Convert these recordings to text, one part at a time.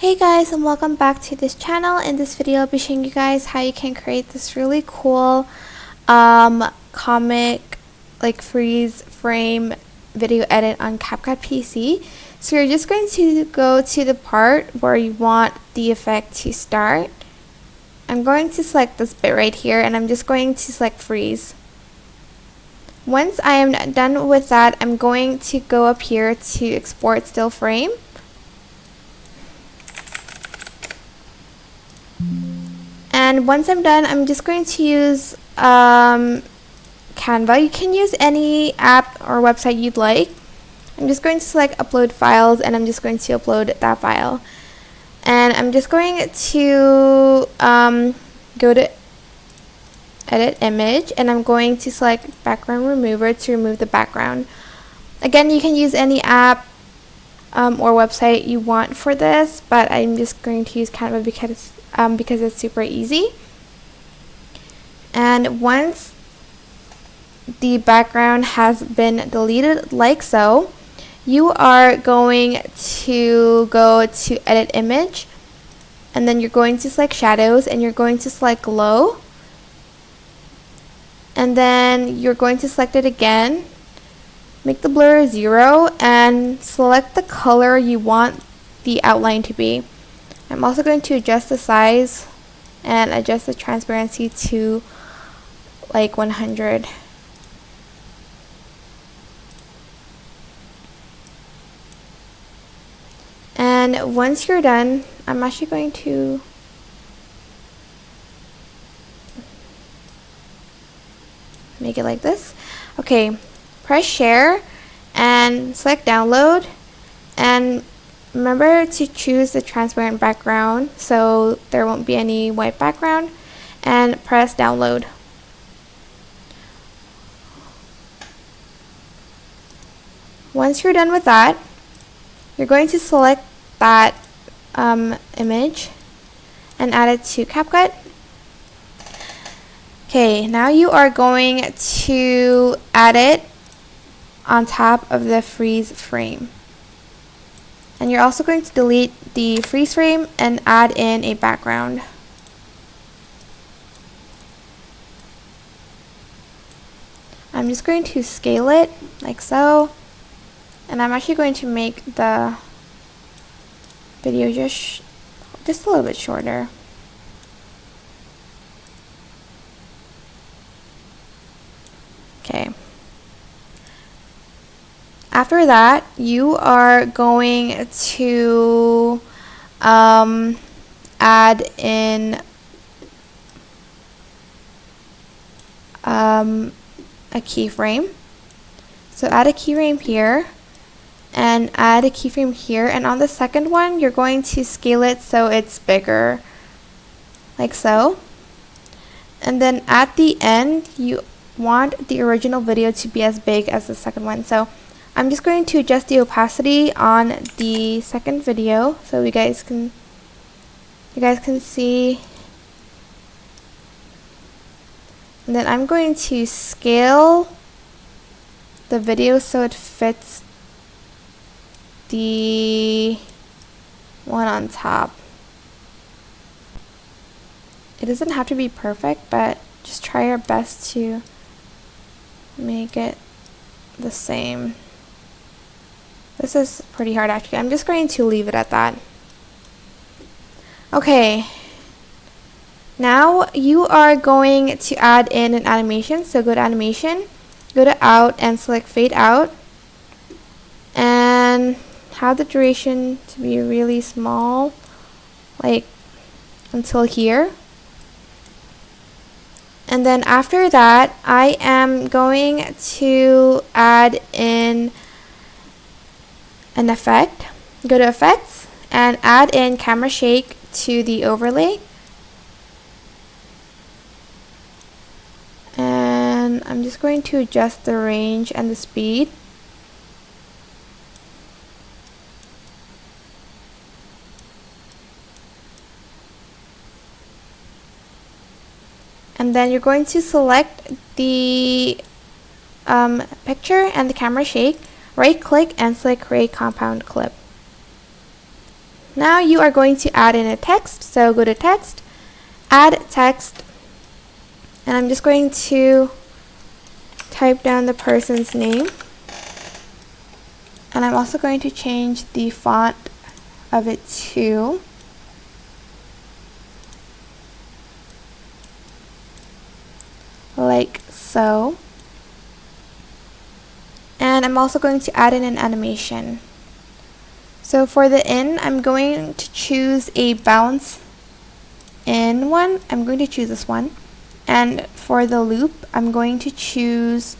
Hey guys, and welcome back to this channel. In this video I'll be showing you guys how you can create this really cool comic freeze frame video edit on CapCut PC. So you're just going to go to the part where you want the effect to start. I'm going to select this bit right here and I'm just going to select freeze. Once I am done with that, I'm going to go up here to export still frame. And once I'm done, I'm just going to use Canva. You can use any app or website you'd like. I'm just going to select upload files and I'm just going to upload that file. And I'm just going to go to edit image and I'm going to select background remover to remove the background. Again, you can use any app or website you want for this, but I'm just going to use Canva because it's super easy. And once the background has been deleted like so, you are going to go to edit image and then you're going to select shadows and you're going to select glow, and then you're going to select it again, make the blur 0 and select the color you want the outline to be. I'm also going to adjust the size and adjust the transparency to like 100. And once you're done, I'm actually going to make it like this. Okay, press share and select download, and remember to choose the transparent background so there won't be any white background, and press download. Once you're done with that, you're going to select that image and add it to CapCut. Okay, now you are going to add it on top of the freeze frame. And you're also going to delete the freeze frame and add in a background. I'm just going to scale it like so. And I'm actually going to make the video just a little bit shorter. Okay. After that, you are going to add in a keyframe. So add a keyframe here and add a keyframe here, and on the second one you're going to scale it so it's bigger like so. And then at the end you want the original video to be as big as the second one. So I'm just going to adjust the opacity on the second video so you guys can see. And then I'm going to scale the video so it fits the one on top. It doesn't have to be perfect, but just try your best to make it the same. This is pretty hard actually. I'm just going to leave it at that. Okay. Now you are going to add in an animation. So go to animation, go to out and select fade out. And have the duration to be really small, like until here. And then after that, I am going to add in an effect. Go to effects and add in camera shake to the overlay. And I'm just going to adjust the range and the speed. And then you're going to select the picture and the camera shake, right click and select create compound clip. Now you are going to add in a text. So go to text, add text, and I'm just going to type down the person's name. And I'm also going to change the font of it to like so. And I'm also going to add in an animation. So for the in, I'm going to choose a bounce in one. I'm going to choose this one. And for the loop, I'm going to choose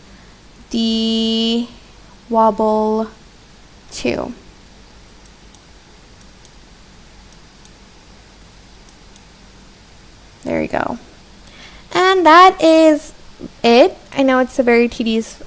the wobble 2. There we go. And that is it. I know it's a very tedious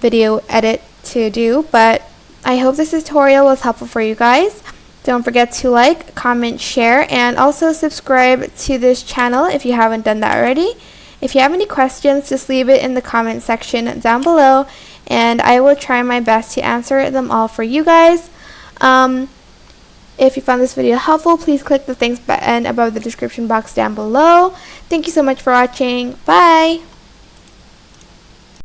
video edit to do, but I hope this tutorial was helpful for you guys. Don't forget to like, comment, share, and also subscribe to this channel if you haven't done that already. If you have any questions, just leave it in the comment section down below, and I will try my best to answer them all for you guys. If you found this video helpful, please click the thanks button above the description box down below. Thank you so much for watching. Bye!